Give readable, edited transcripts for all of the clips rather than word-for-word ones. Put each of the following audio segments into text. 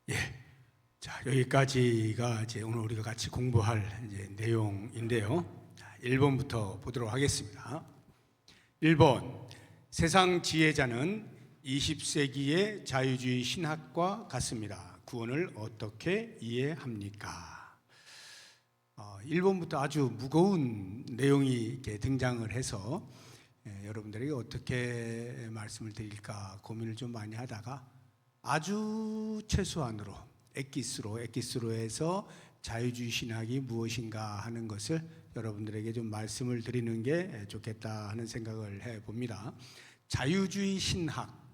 예. 자, 여기까지가 이제 오늘 우리가 같이 공부할 이제 내용인데요. 자, 1번부터 보도록 하겠습니다. 1번. 세상 지혜자는 20세기의 자유주의 신학과 같습니다. 구원을 어떻게 이해합니까? 1번부터 아주 무거운 내용이 이렇게 등장을 해서 여러분들에게 어떻게 말씀을 드릴까 고민을 좀 많이 하다가 아주 최소한으로 엑기스로에서 자유주의 신학이 무엇인가 하는 것을 여러분들에게 좀 말씀을 드리는 게 좋겠다 하는 생각을 해봅니다. 자유주의 신학,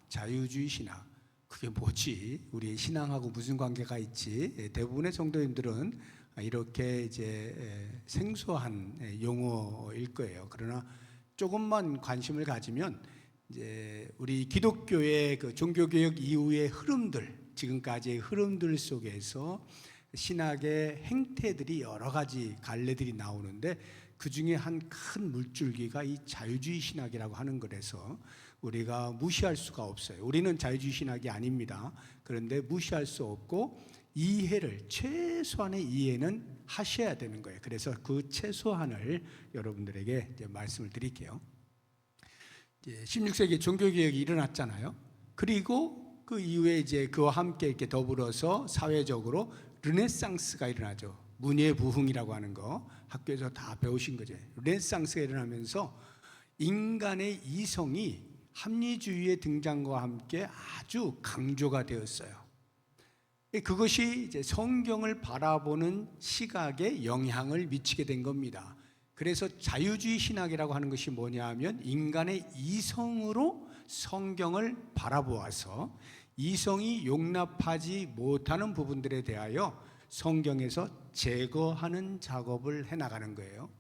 그게 뭐지? 우리 신앙하고 무슨 관계가 있지? 대부분의 성도님들은 이렇게 이제 생소한 용어일 거예요. 그러나 조금만 관심을 가지면 이제 우리 기독교의 그 종교개혁 이후의 흐름들, 지금까지의 흐름들 속에서 신학의 행태들이 여러 가지 갈래들이 나오는데 그 중에 한 큰 물줄기가 이 자유주의 신학이라고 하는 거라서 우리가 무시할 수가 없어요. 우리는 자유주의 신학이 아닙니다. 그런데 무시할 수 없고 최소한의 이해는 하셔야 되는 거예요. 그래서 그 최소한을 여러분들에게 이제 말씀을 드릴게요. 16세기 종교개혁이 일어났잖아요. 그리고 그 이후에 이제 그와 함께 이렇게 더불어서 사회적으로 르네상스가 일어나죠. 문예부흥이라고 하는 거 학교에서 다 배우신 거죠. 르네상스가 일어나면서 인간의 이성이 합리주의의 등장과 함께 아주 강조가 되었어요. 그것이 이제 성경을 바라보는 시각에 영향을 미치게 된 겁니다. 그래서 자유주의 신학이라고 하는 것이 뭐냐 하면 인간의 이성으로 성경을 바라보아서 이성이 용납하지 못하는 부분들에 대하여 성경에서 제거하는 작업을 해나가는 거예요.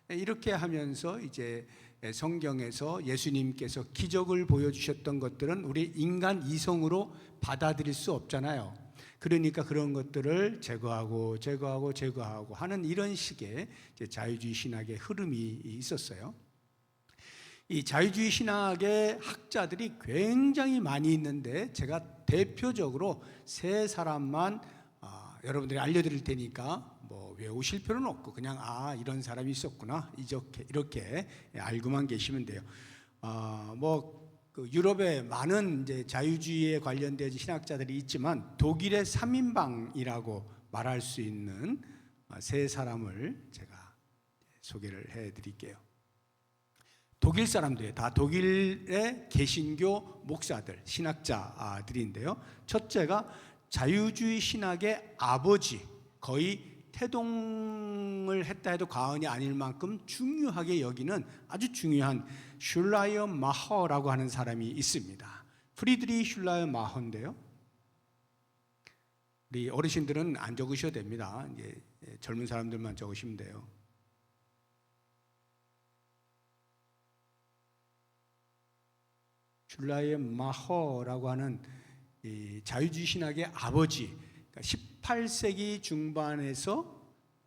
이렇게 하면서 이제 성경에서 예수님께서 기적을 보여주셨던 것들은 우리 인간 이성으로 받아들일 수 없잖아요. 그러니까 그런 것들을 제거하고 하는 이런 식의 자유주의 신학의 흐름이 있었어요. 이 자유주의 신학의 학자들이 굉장히 많이 있는데 제가 대표적으로 세 사람만 여러분들이 알려드릴 테니까 뭐 외우실 필요는 없고 그냥 이런 사람이 있었구나 이렇게 알고만 계시면 돼요. 그 유럽에 많은 이제 자유주의에 관련된 신학자들이 있지만 독일의 3인방이라고 말할 수 있는 세 사람을 제가 소개를 해드릴게요. 독일 사람들이에요. 다 독일의 개신교 목사들, 신학자들인데요. 첫째가 자유주의 신학의 아버지, 거의 태동을 했다 해도 과언이 아닐 만큼 중요하게 여기는 아주 중요한 슐라이어 마허라고 하는 사람이 있습니다. 프리드리히 슐라이어 마허인데요. 우리 어르신들은 안 적으셔도 됩니다. 이제 젊은 사람들만 적으시면 돼요. 슐라이어 마허라고 하는 이 자유주의 신학의 아버지, 그러니까 18세기 중반에서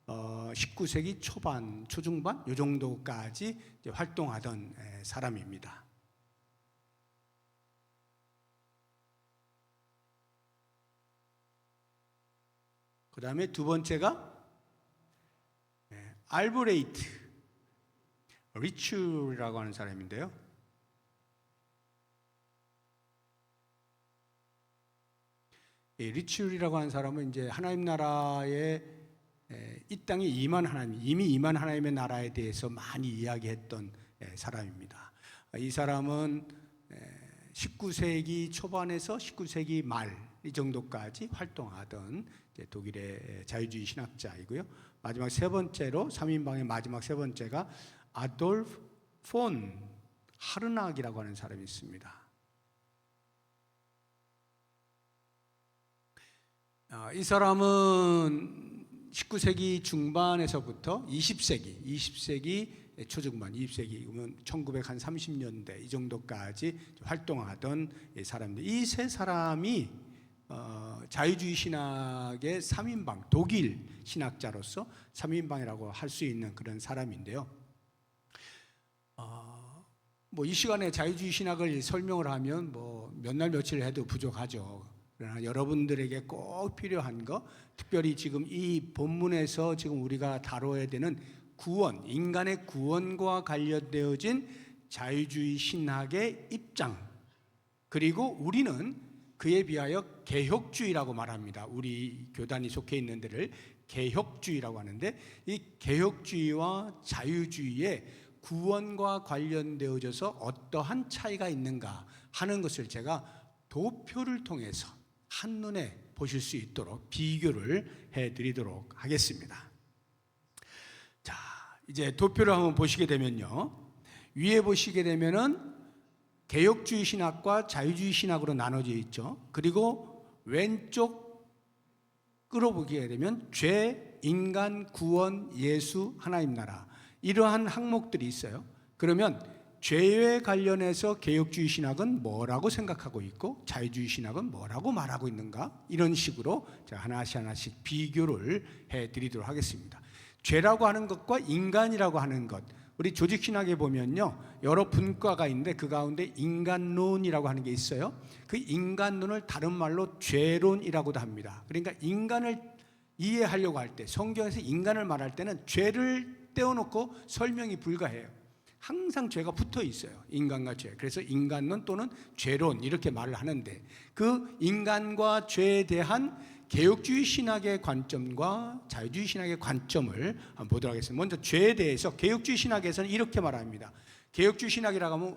19세기 초중반 이 정도까지 활동하던 사람입니다. 그 다음에 두 번째가 알브레이트 리츄라고 하는 사람인데요. 리츄리라고 하는 사람은 이제 하나님 나라의 이 땅에 이미 임한 하나님의 나라에 대해서 많이 이야기했던 사람입니다. 이 사람은 19세기 초반에서 19세기 말 이 정도까지 활동하던 독일의 자유주의 신학자이고요. 마지막 세 번째로 3인방의 마지막 세 번째가 아돌프 폰 하르낙이라고 하는 사람이 있습니다. 이 사람은 19세기 중반에서부터 20세기 초중반, 20세기면 1930년대 이 정도까지 활동하던 사람들. 이 세 사람이 자유주의 신학의 3인방, 독일 신학자로서 3인방이라고 할 수 있는 그런 사람인데요. 이 시간에 자유주의 신학을 설명을 하면 몇 날 며칠 해도 부족하죠. 그러나 여러분들에게 꼭 필요한 거, 특별히 지금 이 본문에서 지금 우리가 다뤄야 되는 구원, 인간의 구원과 관련되어진 자유주의 신학의 입장, 그리고 우리는 그에 비하여 개혁주의라고 말합니다. 우리 교단이 속해 있는 데를 개혁주의라고 하는데, 이 개혁주의와 자유주의의 구원과 관련되어져서 어떠한 차이가 있는가 하는 것을 제가 도표를 통해서 한눈에 보실 수 있도록 비교를 해드리도록 하겠습니다. 자, 이제 도표를 한번 보시게 되면요, 위에 보시게 되면은 개혁주의 신학과 자유주의 신학으로 나눠져 있죠. 그리고 왼쪽 끌어보게 되면 죄, 인간, 구원, 예수, 하나님 나라, 이러한 항목들이 있어요. 그러면 죄에 관련해서 개혁주의 신학은 뭐라고 생각하고 있고 자유주의 신학은 뭐라고 말하고 있는가, 이런 식으로 제가 하나씩 비교를 해드리도록 하겠습니다. 죄라고 하는 것과 인간이라고 하는 것, 우리 조직신학에 보면요, 여러 분과가 있는데 그 가운데 인간론이라고 하는 게 있어요. 그 인간론을 다른 말로 죄론이라고도 합니다. 그러니까 인간을 이해하려고 할 때, 성경에서 인간을 말할 때는 죄를 떼어놓고 설명이 불가해요. 항상 죄가 붙어 있어요, 인간과 죄. 그래서 인간론 또는 죄론 이렇게 말을 하는데, 그 인간과 죄에 대한 개혁주의 신학의 관점과 자유주의 신학의 관점을 한번 보도록 하겠습니다. 먼저 죄에 대해서 개혁주의 신학에서는 이렇게 말합니다. 개혁주의 신학이라고 하면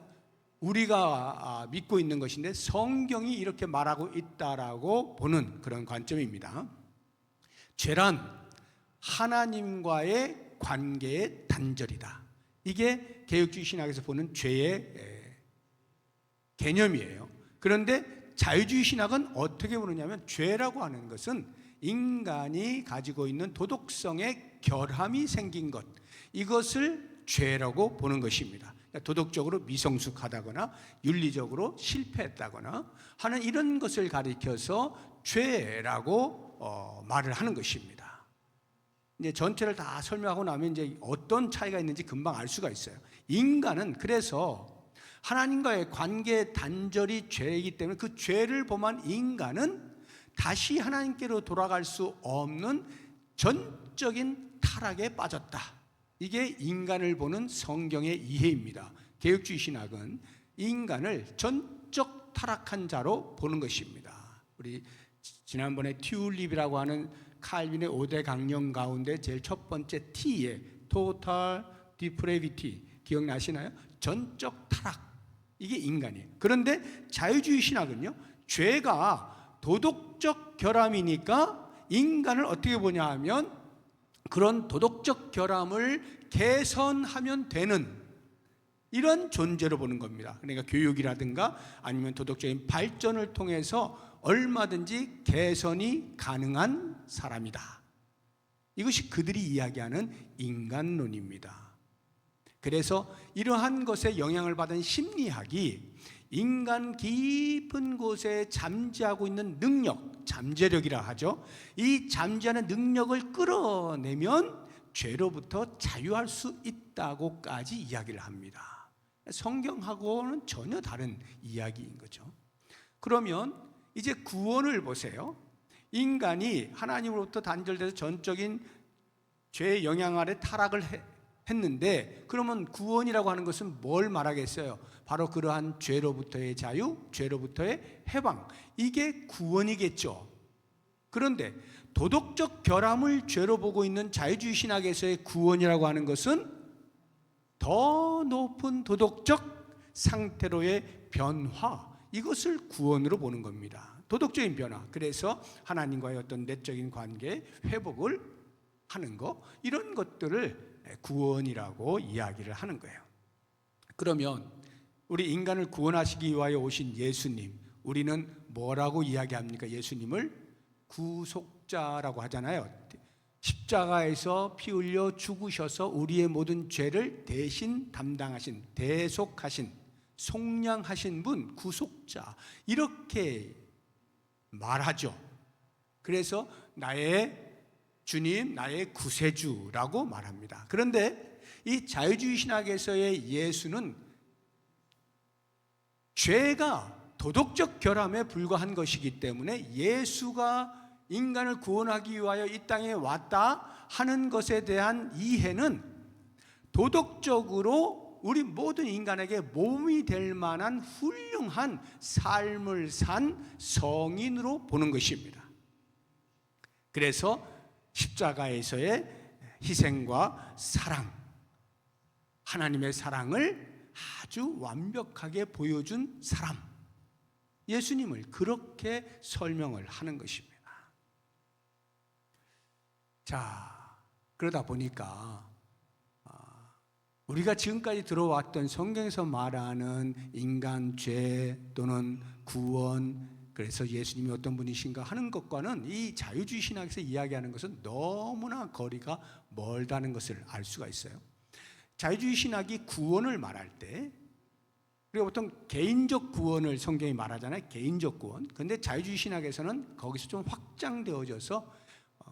우리가 믿고 있는 것인데 성경이 이렇게 말하고 있다라고 보는 그런 관점입니다. 죄란 하나님과의 관계의 단절이다. 이게 개혁주의 신학에서 보는 죄의 개념이에요. 그런데 자유주의 신학은 어떻게 보느냐면, 죄라고 하는 것은 인간이 가지고 있는 도덕성의 결함이 생긴 것, 이것을 죄라고 보는 것입니다. 도덕적으로 미성숙하다거나 윤리적으로 실패했다거나 하는 이런 것을 가리켜서 죄라고 말을 하는 것입니다. 이제 전체를 다 설명하고 나면 이제 어떤 차이가 있는지 금방 알 수가 있어요. 인간은 그래서 하나님과의 관계 단절이 죄이기 때문에 그 죄를 범한 인간은 다시 하나님께로 돌아갈 수 없는 전적인 타락에 빠졌다. 이게 인간을 보는 성경의 이해입니다. 개혁주의 신학은 인간을 전적 타락한 자로 보는 것입니다. 우리 지난번에 튤립이라고 하는 칼빈의 5대 강령 가운데 제일 첫 번째 T에 Total Depravity 기억나시나요? 전적 타락, 이게 인간이에요. 그런데 자유주의 신학은요, 죄가 도덕적 결함이니까 인간을 어떻게 보냐 하면 그런 도덕적 결함을 개선하면 되는 이런 존재로 보는 겁니다. 그러니까 교육이라든가 아니면 도덕적인 발전을 통해서 얼마든지 개선이 가능한 사람이다. 이것이 그들이 이야기하는 인간론입니다. 그래서 이러한 것에 영향을 받은 심리학이 인간 깊은 곳에 잠재하고 있는 능력, 잠재력이라 하죠. 이 잠재하는 능력을 끌어내면 죄로부터 자유할 수 있다고까지 이야기를 합니다. 성경하고는 전혀 다른 이야기인 거죠. 그러면 이제 구원을 보세요. 인간이 하나님으로부터 단절돼서 전적인 죄의 영향 아래 타락을 했는데, 그러면 구원이라고 하는 것은 뭘 말하겠어요? 바로 그러한 죄로부터의 자유, 죄로부터의 해방, 이게 구원이겠죠. 그런데 도덕적 결함을 죄로 보고 있는 자유주의 신학에서의 구원이라고 하는 것은 더 높은 도덕적 상태로의 변화, 이것을 구원으로 보는 겁니다. 도덕적인 변화. 그래서 하나님과의 어떤 내적인 관계 회복을 하는 것, 이런 것들을 구원이라고 이야기를 하는 거예요. 그러면 우리 인간을 구원하시기 위하여 오신 예수님, 우리는 뭐라고 이야기합니까? 예수님을 구속자라고 하잖아요. 십자가에서 피 흘려 죽으셔서 우리의 모든 죄를 대신 담당하신, 대속하신, 속량하신 분, 구속자, 이렇게 말하죠. 그래서 나의 주님, 나의 구세주라고 말합니다. 그런데 이 자유주의 신학에서의 예수는 죄가 도덕적 결함에 불과한 것이기 때문에 예수가 인간을 구원하기 위하여 이 땅에 왔다 하는 것에 대한 이해는 도덕적으로 우리 모든 인간에게 모범이 될 만한 훌륭한 삶을 산 성인으로 보는 것입니다. 그래서 십자가에서의 희생과 사랑, 하나님의 사랑을 아주 완벽하게 보여준 사람, 예수님을 그렇게 설명을 하는 것입니다. 자, 그러다 보니까 우리가 지금까지 들어왔던 성경에서 말하는 인간 죄 또는 구원, 그래서 예수님이 어떤 분이신가 하는 것과는 이 자유주의 신학에서 이야기하는 것은 너무나 거리가 멀다는 것을 알 수가 있어요. 자유주의 신학이 구원을 말할 때 우리가 보통 개인적 구원을 성경이 말하잖아요. 개인적 구원. 그런데 자유주의 신학에서는 거기서 좀 확장되어져서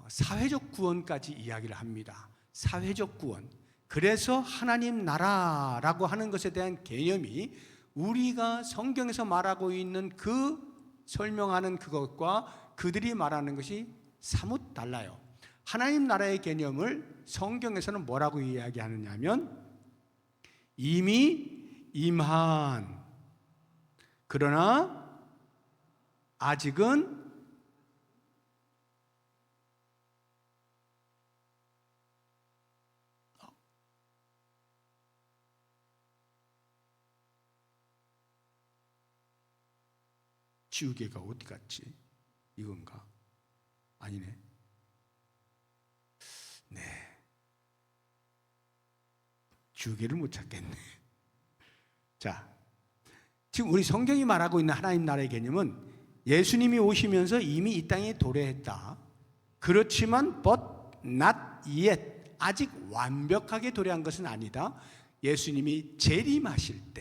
사회적 구원까지 이야기를 합니다. 사회적 구원. 그래서 하나님 나라라고 하는 것에 대한 개념이 우리가 성경에서 말하고 있는 설명하는 그것과 그들이 말하는 것이 사뭇 달라요. 하나님 나라의 개념을 성경에서는 뭐라고 이야기하느냐면 이미 임한, 그러나 아직은 지우개가 어디 갔지? 이건가? 아니네. 네. 지우개를 못 찾겠네. 자, 지금 우리 성경이 말하고 있는 하나님 나라의 개념은 예수님이 오시면서 이미 이 땅에 도래했다. 그렇지만 but not yet, 아직 완벽하게 도래한 것은 아니다. 예수님이 재림하실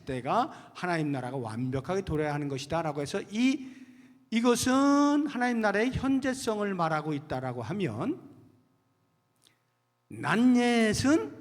때가 하나님 나라가 완벽하게 도래하는 것이다 라고 해서 이것은 하나님 나라의 현재성을 말하고 있다라고 하면 낫옛은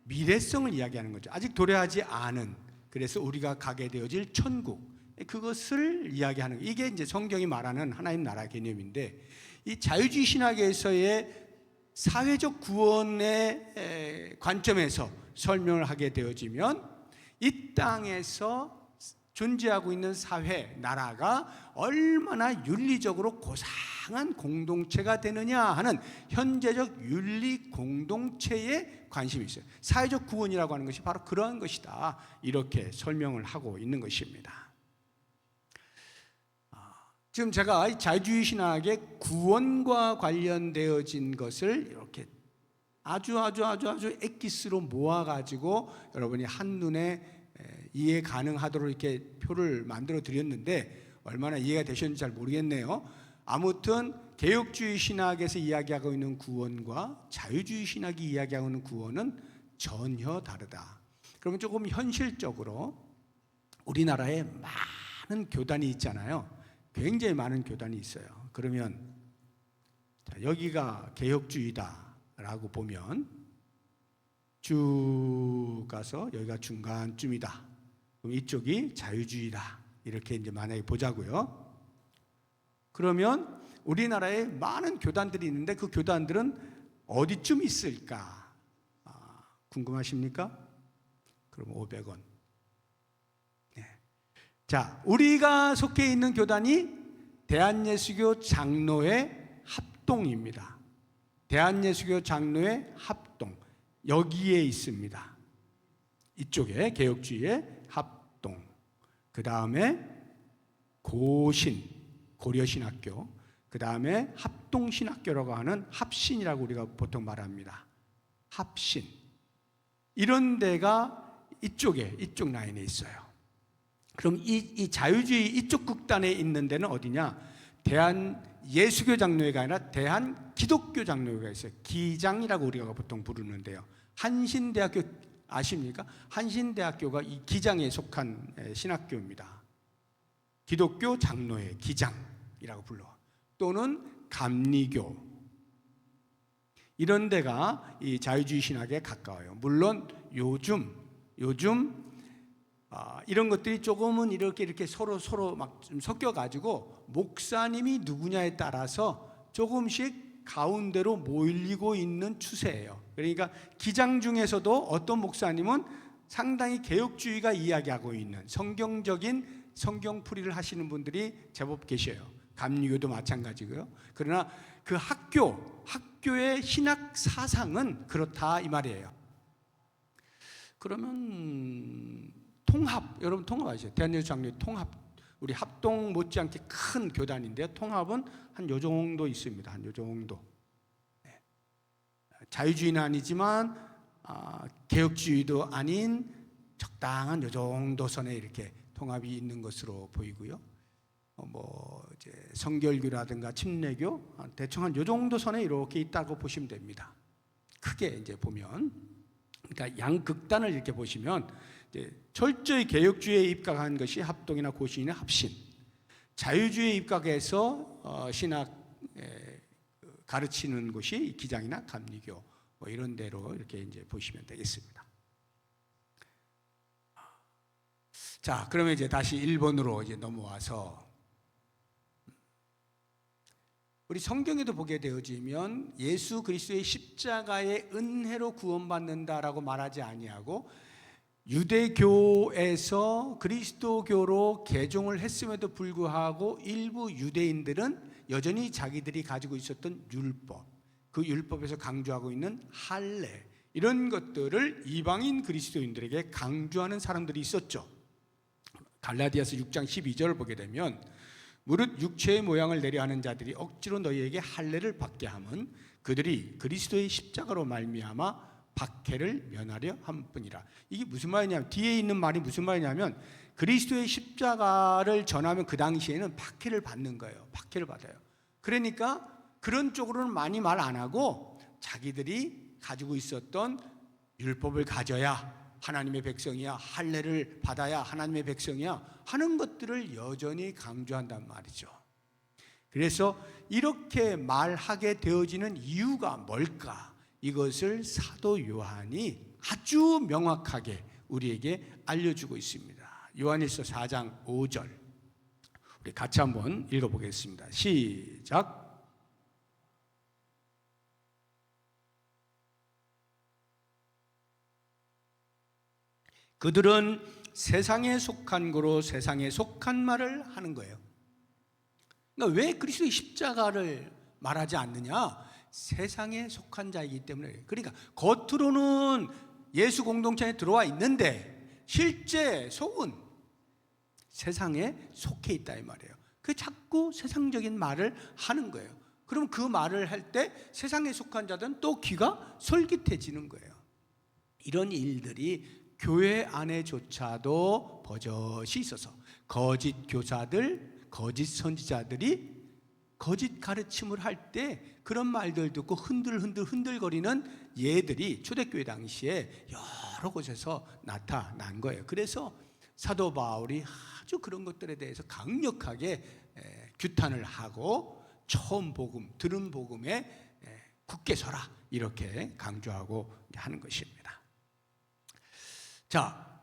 미래성을 이야기하는 거죠. 아직 도래하지 않은, 그래서 우리가 가게 되어질 천국, 그것을 이야기하는 거예요. 이게 이제 성경이 말하는 하나님 나라 개념인데, 이 자유주의 신학에서의 사회적 구원의 관점에서 설명을 하게 되어지면 이 땅에서 존재하고 있는 사회, 나라가 얼마나 윤리적으로 고상한 공동체가 되느냐 하는 현재적 윤리 공동체에 관심이 있어요. 사회적 구원이라고 하는 것이 바로 그러한 것이다, 이렇게 설명을 하고 있는 것입니다. 지금 제가 자유주의 신학의 구원과 관련되어진 것을 이렇게 아주 엑기스로 모아가지고 여러분이 한눈에 이해 가능하도록 이렇게 표를 만들어 드렸는데 얼마나 이해가 되셨는지 잘 모르겠네요. 아무튼 개혁주의 신학에서 이야기하고 있는 구원과 자유주의 신학이 이야기하고 있는 구원은 전혀 다르다. 그러면 조금 현실적으로 우리나라에 많은 교단이 있잖아요. 굉장히 많은 교단이 있어요. 그러면 여기가 개혁주의다라고 보면 쭉 가서 여기가 중간쯤이다. 그럼 이쪽이 자유주의다. 이렇게 이제 만약에 보자고요. 그러면 우리나라에 많은 교단들이 있는데 그 교단들은 어디쯤 있을까? 궁금하십니까? 그럼 500원. 네. 자, 우리가 속해 있는 교단이 대한예수교 장로회 합동입니다. 대한예수교 장로회 합동. 여기에 있습니다. 이쪽에 개혁주의의 합동. 그 다음에 고신, 고려신학교. 그 다음에 합동신학교라고 하는 합신이라고 우리가 보통 말합니다. 합신. 이런 데가 이쪽에, 이쪽 라인에 있어요. 그럼 이 자유주의 이쪽 극단에 있는 데는 어디냐? 대한예수교 장로회가 아니라 대한기독교 장로회가 있어요. 기장이라고 우리가 보통 부르는데요. 한신대학교 아십니까? 한신대학교가 이 기장에 속한 신학교입니다. 기독교 장로회 기장이라고 불러. 또는 감리교. 이런 데가 이 자유주의 신학에 가까워요. 물론 요즘 이런 것들이 조금은 이렇게 서로 막 좀 섞여가지고 목사님이 누구냐에 따라서 조금씩 가운데로 몰리고 있는 추세예요. 그러니까 기장 중에서도 어떤 목사님은 상당히 개혁주의가 이야기하고 있는 성경적인 성경풀이를 하시는 분들이 제법 계셔요. 감리교도 마찬가지고요. 그러나 그 학교의 신학 사상은 그렇다 이 말이에요. 그러면 여러분 통합 아시죠? 대한예수장로회 통합, 우리 합동 못지않게 큰 교단인데요. 통합은 한 요 정도 있습니다. 한 요 정도. 자유주의는 아니지만 개혁주의도 아닌 적당한 요 정도 선에 이렇게 통합이 있는 것으로 보이고요. 이제 성결교라든가 침례교 대충 한 요 정도 선에 이렇게 있다고 보시면 됩니다. 크게 이제 보면, 그러니까 양극단을 이렇게 보시면 이제 철저히 개혁주의에 입각한 것이 합동이나 고신이나 합신, 자유주의에 입각해서 신학 가르치는 곳이 기장이나 감리교 이런 데로 이렇게 이제 보시면 되겠습니다. 자, 그러면 이제 다시 1번으로 이제 넘어와서 우리 성경에도 보게 되어지면 예수 그리스도의 십자가의 은혜로 구원받는다라고 말하지 아니하고 유대교에서 그리스도교로 개종을 했음에도 불구하고 일부 유대인들은 여전히 자기들이 가지고 있었던 율법, 그 율법에서 강조하고 있는 할례, 이런 것들을 이방인 그리스도인들에게 강조하는 사람들이 있었죠. 갈라디아서 6장 12절을 보게 되면 무릇 육체의 모양을 내려하는 자들이 억지로 너희에게 할례를 받게 함은 그들이 그리스도의 십자가로 말미암아 박해를 면하려 함뿐이라. 이게 무슨 말이냐면, 뒤에 있는 말이 무슨 말이냐면 그리스도의 십자가를 전하면 그 당시에는 박해를 받는 거예요. 박해를 받아요. 그러니까 그런 쪽으로는 많이 말 안 하고 자기들이 가지고 있었던 율법을 가져야 하나님의 백성이야, 할례를 받아야 하나님의 백성이야 하는 것들을 여전히 강조한단 말이죠. 그래서 이렇게 말하게 되어지는 이유가 뭘까? 이것을 사도 요한이 아주 명확하게 우리에게 알려주고 있습니다. 요한일서 4장 5절 우리 같이 한번 읽어보겠습니다. 시작. 그들은 세상에 속한 거로 세상에 속한 말을 하는 거예요. 그러니까 왜 그리스도의 십자가를 말하지 않느냐? 세상에 속한 자이기 때문에. 그러니까 겉으로는 예수 공동체에 들어와 있는데 실제 속은 세상에 속해 있다 이 말이에요. 그 자꾸 세상적인 말을 하는 거예요. 그럼 그 말을 할 때 세상에 속한 자들은 또 귀가 솔깃해지는 거예요. 이런 일들이 교회 안에조차도 버젓이 있어서 거짓 교사들, 거짓 선지자들이 거짓 가르침을 할 때 그런 말들 듣고 흔들거리는 예들이 초대교회 당시에 여러 곳에서 나타난 거예요. 그래서 사도 바울이 아주 그런 것들에 대해서 강력하게 규탄을 하고 처음 복음, 들은 복음에 굳게 서라 이렇게 강조하고 하는 것입니다. 자,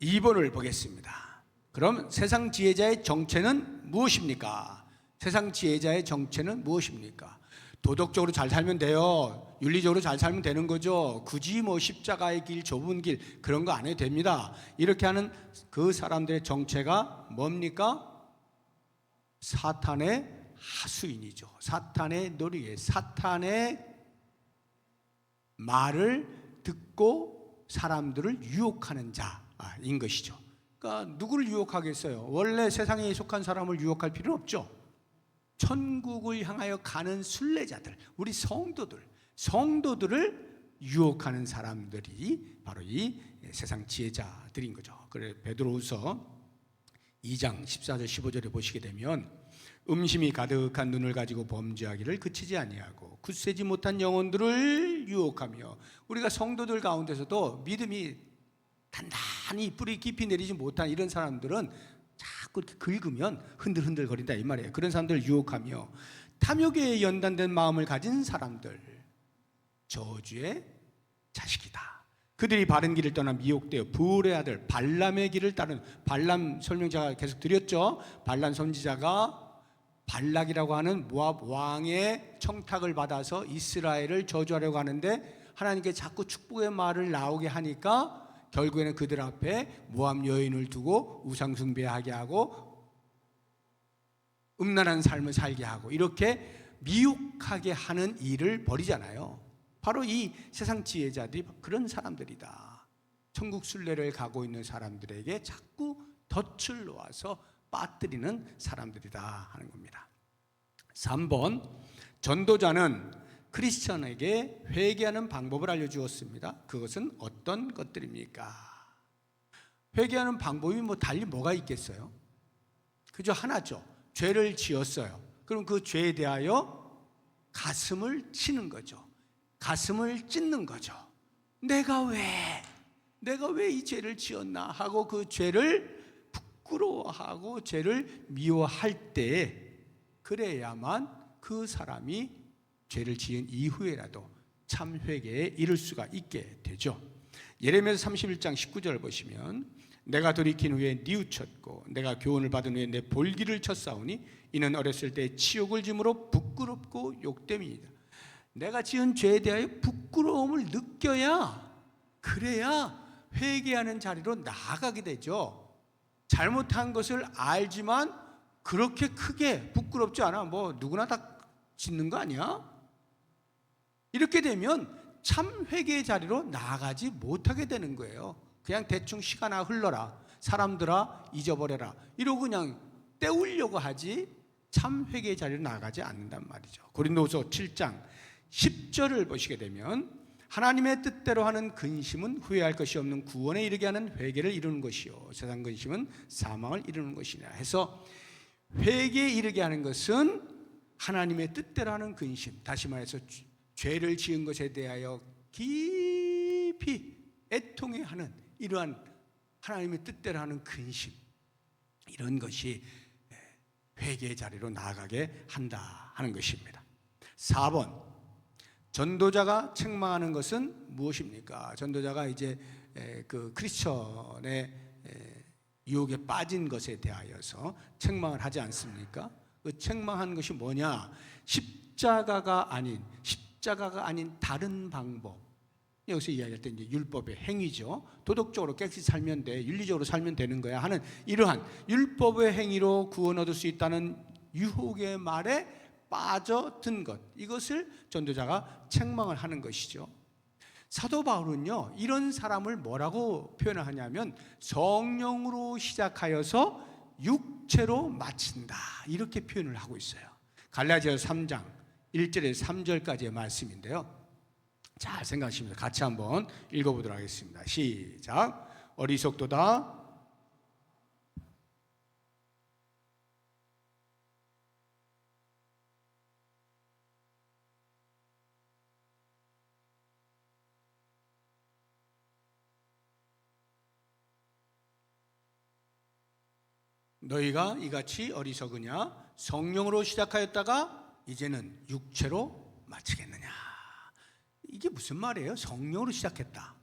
2번을 보겠습니다. 그럼 세상 지혜자의 정체는 무엇입니까? 세상 지혜자의 정체는 무엇입니까? 도덕적으로 잘 살면 돼요. 윤리적으로 잘 살면 되는 거죠. 굳이 십자가의 길, 좁은 길 그런 거 안 해도 됩니다. 이렇게 하는 그 사람들의 정체가 뭡니까? 사탄의 하수인이죠. 사탄의 노리에 사탄의 말을 듣고 사람들을 유혹하는 자인 것이죠. 그러니까 누구를 유혹하겠어요? 원래 세상에 속한 사람을 유혹할 필요는 없죠. 천국을 향하여 가는 순례자들, 우리 성도들을 유혹하는 사람들이 바로 이 세상 지혜자들인 거죠. 그래 베드로후서 2장 14절 15절에 보시게 되면 음심이 가득한 눈을 가지고 범죄하기를 그치지 아니하고 굳세지 못한 영혼들을 유혹하며, 우리가 성도들 가운데서도 믿음이 단단히 뿌리 깊이 내리지 못한 이런 사람들은 자꾸 이렇게 긁으면 흔들흔들거린다 이 말이에요. 그런 사람들을 유혹하며 탐욕에 연단된 마음을 가진 사람들, 저주의 자식이다. 그들이 바른 길을 떠나 미혹되어 부올의 아들 발람의 길을 따른, 발람 설명 제가 계속 드렸죠. 발람 선지자가 발락이라고 하는 모압 왕의 청탁을 받아서 이스라엘을 저주하려고 하는데 하나님께 자꾸 축복의 말을 나오게 하니까 결국에는 그들 앞에 모압 여인을 두고 우상 숭배하게 하고 음란한 삶을 살게 하고 이렇게 미혹하게 하는 일을 벌이잖아요. 바로 이 세상 지혜자들이 그런 사람들이다. 천국 순례를 가고 있는 사람들에게 자꾸 덫을 놓아서 빠뜨리는 사람들이다 하는 겁니다. 3번, 전도자는 크리스천에게 회개하는 방법을 알려주었습니다. 그것은 어떤 것들입니까? 회개하는 방법이 달리 뭐가 있겠어요? 그저 하나죠. 죄를 지었어요. 그럼 그 죄에 대하여 가슴을 치는 거죠. 가슴을 찢는 거죠. 내가 왜 이 죄를 지었나 하고 그 죄를 부끄러워하고 죄를 미워할 때 그래야만 그 사람이 죄를 지은 이후에라도 참 회개에 이를 수가 있게 되죠. 예레미야서 31장 19절을 보시면 내가 돌이킨 후에 뉘우쳤고 내가 교훈을 받은 후에 내 볼기를 쳤사오니 이는 어렸을 때 치욕을 짐으로 부끄럽고 욕됨이니이다. 내가 지은 죄에 대하여 부끄러움을 느껴야 그래야 회개하는 자리로 나아가게 되죠. 잘못한 것을 알지만 그렇게 크게 부끄럽지 않아. 누구나 다 짓는 거 아니야? 이렇게 되면 참 회개의 자리로 나아가지 못하게 되는 거예요. 그냥 대충 시간아 흘러라, 사람들아 잊어버려라 이러고 그냥 때우려고 하지 참 회개의 자리로 나아가지 않는단 말이죠. 고린도후서 7장 10절을 보시게 되면 하나님의 뜻대로 하는 근심은 후회할 것이 없는 구원에 이르게 하는 회개를 이루는 것이요 세상 근심은 사망을 이루는 것이냐 해서 회개에 이르게 하는 것은 하나님의 뜻대로 하는 근심, 다시 말해서 죄를 지은 것에 대하여 깊이 애통해하는 이러한 하나님의 뜻대로 하는 근심, 이런 것이 회개의 자리로 나아가게 한다 하는 것입니다. 4번, 전도자가 책망하는 것은 무엇입니까? 전도자가 이제 그 크리스천의 유혹에 빠진 것에 대하여서 책망을 하지 않습니까? 그 책망한 것이 뭐냐? 십자가가 아닌 다른 방법. 여기서 이야기할 때 이제 율법의 행위죠. 도덕적으로 깨끗이 살면 돼, 윤리적으로 살면 되는 거야 하는 이러한 율법의 행위로 구원 얻을 수 있다는 유혹의 말에 빠져든 것, 이것을 전도자가 책망을 하는 것이죠. 사도 바울은요 이런 사람을 뭐라고 표현을 하냐면 성령으로 시작하여서 육체로 마친다 이렇게 표현을 하고 있어요. 갈라디아서 3장 1절에서 3절까지의 말씀인데요, 잘 생각하시면서 같이 한번 읽어보도록 하겠습니다. 시작. 어리석도다. 너희가 이같이 어리석으냐? 성령으로 시작하였다가 이제는 육체로 마치겠느냐? 이게 무슨 말이에요? 성령으로 시작했다.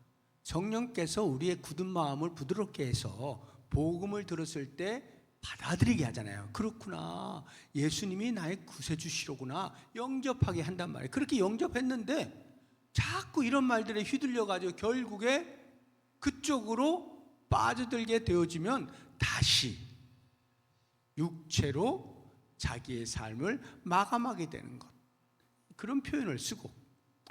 성령께서 우리의 굳은 마음을 부드럽게 해서 복음을 들었을 때 받아들이게 하잖아요. 그렇구나, 예수님이 나의 구세주시로구나 영접하게 한단 말이에요. 그렇게 영접했는데 자꾸 이런 말들에 휘둘려가지고 결국에 그쪽으로 빠져들게 되어지면 다시 육체로 자기의 삶을 마감하게 되는 것, 그런 표현을 쓰고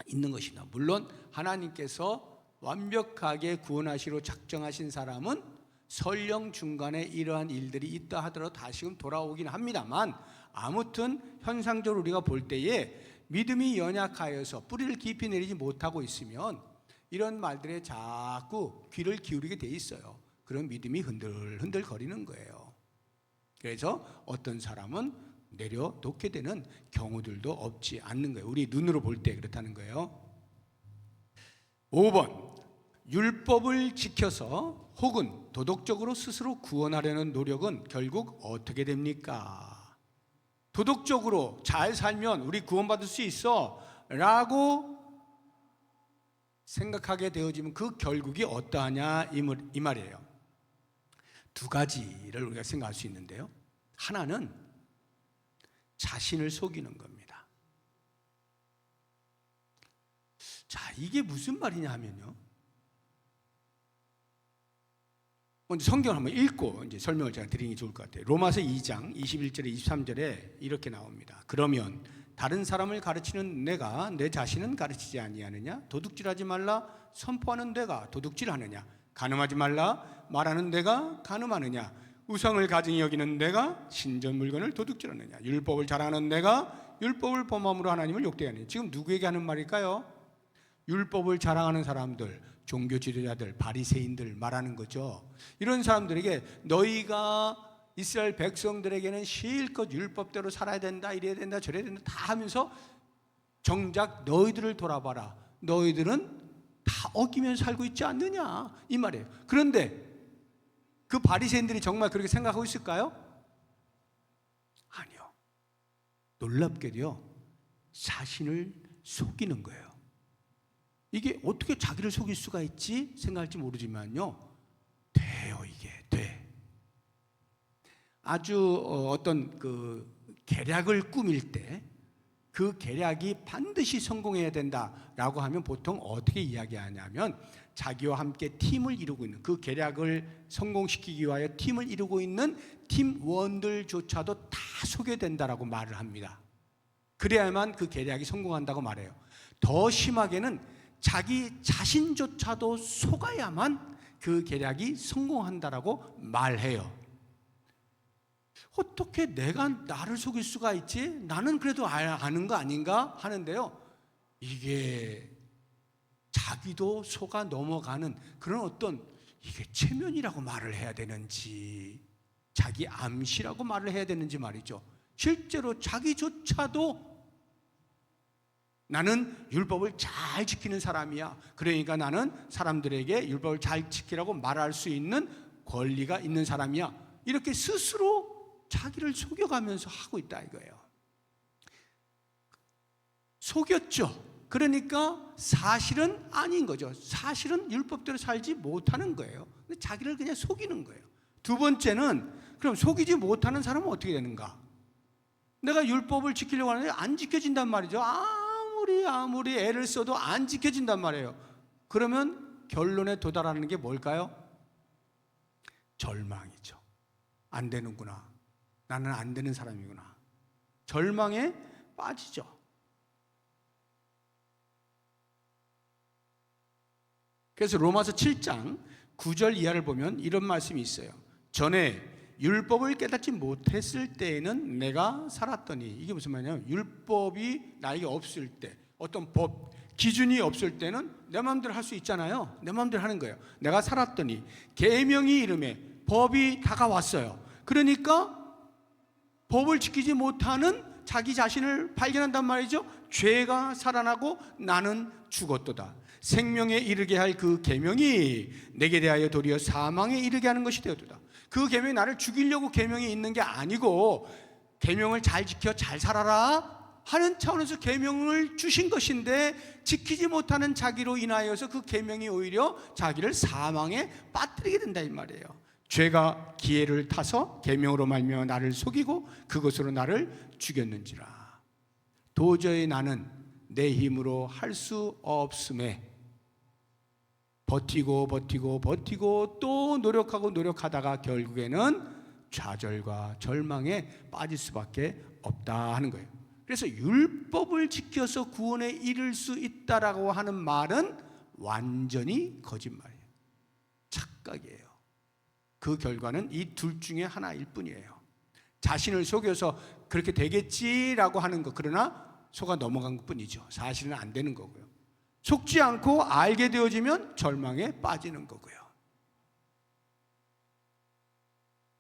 있는 것이다. 물론 하나님께서 완벽하게 구원하시러 작정하신 사람은 설령 중간에 이러한 일들이 있다 하더라도 다시금 돌아오긴 합니다만, 아무튼 현상적으로 우리가 볼 때에 믿음이 연약하여서 뿌리를 깊이 내리지 못하고 있으면 이런 말들에 자꾸 귀를 기울이게 돼 있어요. 그런 믿음이 흔들흔들 거리는 거예요. 그래서 어떤 사람은 내려놓게 되는 경우들도 없지 않는 거예요. 우리 눈으로 볼 때 그렇다는 거예요. 5번, 율법을 지켜서 혹은 도덕적으로 스스로 구원하려는 노력은 결국 어떻게 됩니까? 도덕적으로 잘 살면 우리 구원받을 수 있어 라고 생각하게 되어지면 그 결국이 어떠하냐 이 말이에요. 두 가지를 우리가 생각할 수 있는데요. 하나는 자신을 속이는 겁니다. 자, 이게 무슨 말이냐 하면요. 먼저 성경을 한번 읽고 이제 설명을 제가 드리는 게 좋을 것 같아요. 로마서 2장 21절에 23절에 이렇게 나옵니다. 그러면 다른 사람을 가르치는 내가 내 자신은 가르치지 아니하느냐? 도둑질하지 말라 선포하는 내가 도둑질하느냐? 간음하지 말라 말하는 내가 간음하느냐? 우상을 가증히 여기는 내가 신전 물건을 도둑질하느냐? 율법을 자랑하는 내가 율법을 범함으로 하나님을 욕되하느냐? 지금 누구에게 하는 말일까요? 율법을 자랑하는 사람들, 종교 지도자들, 바리새인들 말하는 거죠. 이런 사람들에게 너희가 이스라엘 백성들에게는 실컷 율법대로 살아야 된다, 이래야 된다, 저래야 된다 다 하면서 정작 너희들을 돌아봐라. 너희들은 다 어기면서 살고 있지 않느냐 이 말이에요. 그런데 그 바리새인들이 정말 그렇게 생각하고 있을까요? 아니요. 놀랍게도요. 자신을 속이는 거예요. 이게 어떻게 자기를 속일 수가 있지 생각할지 모르지만요. 돼요. 이게 돼. 아주 어떤 그 계략을 꾸밀 때 그 계략이 반드시 성공해야 된다라고 하면 보통 어떻게 이야기하냐면 자기와 함께 팀을 이루고 있는 그 계략을 성공시키기 위하여 팀을 이루고 있는 팀원들조차도 다 속여야 된다라고 말을 합니다. 그래야만 그 계략이 성공한다고 말해요. 더 심하게는 자기 자신조차도 속아야만 그 계략이 성공한다라고 말해요. 어떻게 내가 나를 속일 수가 있지? 나는 그래도 아는 거 아닌가 하는데요. 이게 자기도 속아 넘어가는 그런 어떤 이게 체면이라고 말을 해야 되는지 자기 암시라고 말을 해야 되는지 말이죠. 실제로 자기조차도 나는 율법을 잘 지키는 사람이야. 그러니까 나는 사람들에게 율법을 잘 지키라고 말할 수 있는 권리가 있는 사람이야. 이렇게 스스로 자기를 속여가면서 하고 있다 이거예요. 속였죠. 그러니까 사실은 아닌 거죠. 사실은 율법대로 살지 못하는 거예요. 근데 자기를 그냥 속이는 거예요. 두 번째는 그럼 속이지 못하는 사람은 어떻게 되는가? 내가 율법을 지키려고 하는데 안 지켜진단 말이죠. 아무리 애를 써도 안 지켜진단 말이에요. 그러면 결론에 도달하는 게 뭘까요? 절망이죠. 안 되는구나. 나는 안 되는 사람이구나. 절망에 빠지죠. 그래서 로마서 7장 9절 이하를 보면 이런 말씀이 있어요. 전에 율법을 깨닫지 못했을 때에는 내가 살았더니, 이게 무슨 말이냐면 율법이 나에게 없을 때, 어떤 법, 기준이 없을 때는 내 마음대로 할 수 있잖아요. 내 마음대로 하는 거예요. 내가 살았더니 계명이 이름에 법이 다가왔어요. 그러니까 법을 지키지 못하는 자기 자신을 발견한단 말이죠. 죄가 살아나고 나는 죽었도다. 생명에 이르게 할 그 계명이 내게 대하여 도리어 사망에 이르게 하는 것이 되었도다. 그 계명이 나를 죽이려고 계명이 있는 게 아니고 계명을 잘 지켜 잘 살아라 하는 차원에서 계명을 주신 것인데 지키지 못하는 자기로 인하여서 그 계명이 오히려 자기를 사망에 빠뜨리게 된다 이 말이에요. 죄가 기회를 타서 계명으로 말미암아 나를 속이고 그것으로 나를 죽였는지라. 도저히 나는 내 힘으로 할 수 없음에 버티고 또 노력하다가 결국에는 좌절과 절망에 빠질 수밖에 없다 하는 거예요. 그래서 율법을 지켜서 구원에 이를 수 있다라고 하는 말은 완전히 거짓말이에요. 착각이에요. 그 결과는 이 둘 중에 하나일 뿐이에요. 자신을 속여서 그렇게 되겠지라고 하는 것, 그러나 속아 넘어간 것 뿐이죠. 사실은 안 되는 거고요. 속지 않고 알게 되어지면 절망에 빠지는 거고요.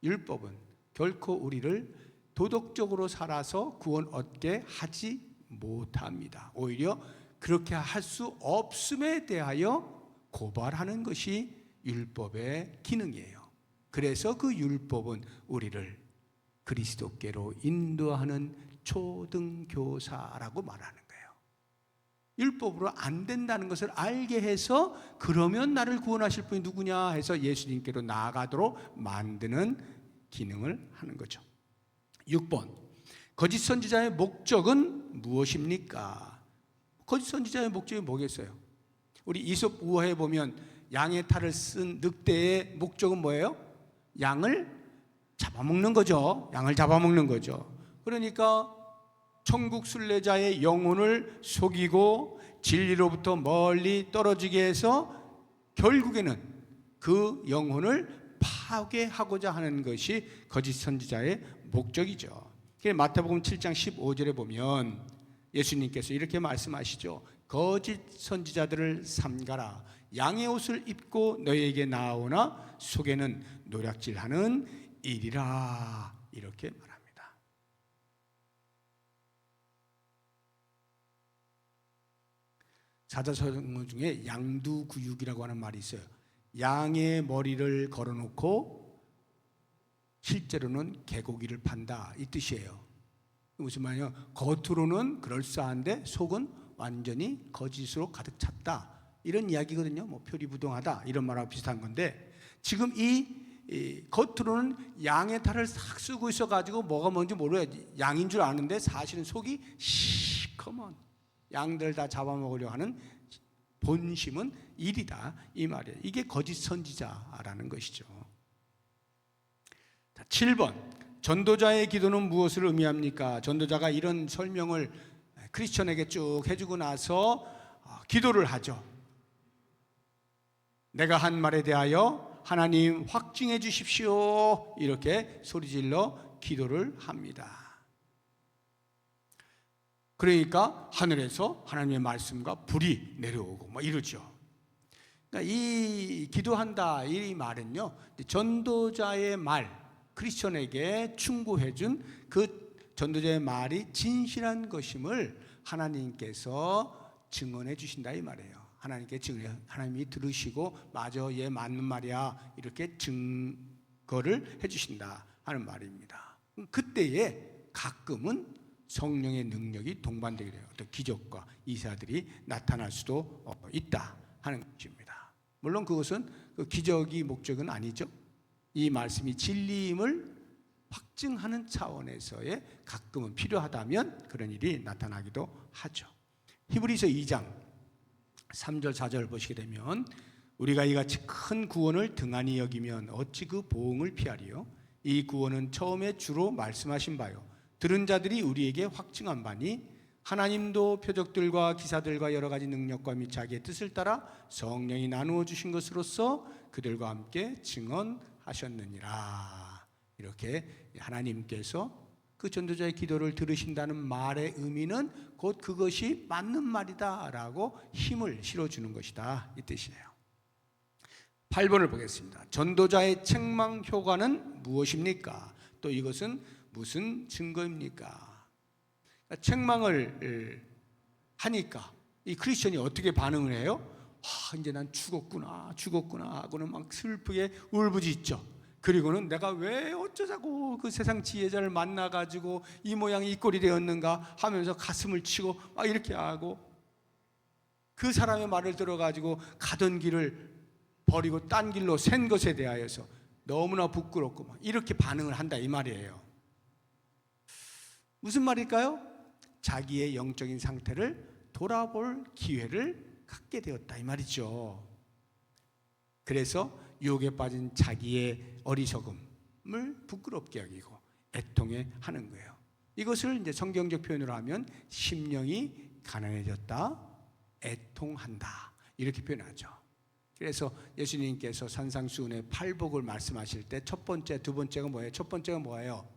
율법은 결코 우리를 도덕적으로 살아서 구원 얻게 하지 못합니다. 오히려 그렇게 할 수 없음에 대하여 고발하는 것이 율법의 기능이에요. 그래서 그 율법은 우리를 그리스도께로 인도하는 초등교사라고 말하는 거예요. 율법으로 안 된다는 것을 알게 해서 그러면 나를 구원하실 분이 누구냐 해서 예수님께로 나아가도록 만드는 기능을 하는 거죠. 6번, 거짓 선지자의 목적은 무엇입니까? 거짓 선지자의 목적이 뭐겠어요? 우리 이솝 우화에 보면 양의 탈을 쓴 늑대의 목적은 뭐예요? 양을 잡아먹는 거죠. 양을 잡아먹는 거죠. 그러니까 천국 순례자의 영혼을 속이고 진리로부터 멀리 떨어지게 해서 결국에는 그 영혼을 파괴하고자 하는 것이 거짓 선지자의 목적이죠. 마태복음 7장 15절에 보면 예수님께서 이렇게 말씀하시죠. 거짓 선지자들을 삼가라. 양의 옷을 입고 너희에게 나오나 속에는 노략질하는 일이라. 이렇게 말합니다. 사자성어 중에 양두구육이라고 하는 말이 있어요. 양의 머리를 걸어놓고 실제로는 개고기를 판다, 이 뜻이에요. 무슨 말이에요? 겉으로는 그럴싸한데 속은 완전히 거짓으로 가득 찼다, 이런 이야기거든요. 뭐 표리부동하다 이런 말하고 비슷한 건데, 지금 이 겉으로는 양의 탈을 싹 쓰고 있어가지고 뭐가 뭔지 몰라요. 양인 줄 아는데 사실은 속이 시커먼, 양들 다 잡아먹으려 하는 본심은 일이다, 이 말이에요. 이게 거짓 선지자라는 것이죠. 7번, 전도자의 기도는 무엇을 의미합니까? 전도자가 이런 설명을 크리스천에게 쭉 해주고 나서 기도를 하죠. 내가 한 말에 대하여 하나님 확증해 주십시오, 이렇게 소리질러 기도를 합니다. 그러니까 하늘에서 하나님의 말씀과 불이 내려오고 뭐 이러죠. 그러니까 이 기도한다, 이 말은요, 전도자의 말, 크리스천에게 충고해 준 그 전도자의 말이 진실한 것임을 하나님께서 증언해 주신다, 이 말이에요. 하나님이 들으시고 맞아, 얘 맞는 말이야, 이렇게 증거를 해 주신다 하는 말입니다. 그때에 가끔은 성령의 능력이 동반되게 돼요. 어떤 기적과 이사들이 나타날 수도 있다 하는 것입니다. 물론 그것은 그 기적이 목적은 아니죠. 이 말씀이 진리임을 확증하는 차원에서의 가끔은 필요하다면 그런 일이 나타나기도 하죠. 히브리서 2장 3절 4절 보시게 되면, 우리가 이같이 큰 구원을 등한히 여기면 어찌 그 보응을 피하리요? 이 구원은 처음에 주로 말씀하신 바요, 들은 자들이 우리에게 확증한 바니, 하나님도 표적들과 기사들과 여러 가지 능력과 및 자기의 뜻을 따라 성령이 나누어 주신 것으로서 그들과 함께 증언하셨느니라. 이렇게 하나님께서 그 전도자의 기도를 들으신다는 말의 의미는 곧 그것이 맞는 말이다라고 힘을 실어주는 것이다, 이 뜻이에요. 8번을 보겠습니다. 전도자의 책망 효과는 무엇입니까? 또 이것은 무슨 증거입니까? 책망을 하니까 이 크리스천이 어떻게 반응을 해요? 이제 난 죽었구나 하고는 막 슬프게 울부짖죠. 그리고는 내가 왜 어쩌자고 그 세상 지혜자를 만나가지고 이 모양이 이 꼴이 되었는가 하면서 가슴을 치고 막 이렇게 하고, 그 사람의 말을 들어가지고 가던 길을 버리고 딴 길로 샌 것에 대하여서 너무나 부끄럽고 막 이렇게 반응을 한다, 이 말이에요. 무슨 말일까요? 자기의 영적인 상태를 돌아볼 기회를 갖게 되었다, 이 말이죠. 그래서 유혹에 빠진 자기의 어리석음을 부끄럽게 여기고 애통해 하는 거예요. 이것을 이제 성경적 표현으로 하면 심령이 가난해졌다, 애통한다, 이렇게 표현하죠. 그래서 예수님께서 산상수훈의 팔복을 말씀하실 때 첫 번째, 두 번째가 뭐예요? 첫 번째가 뭐예요?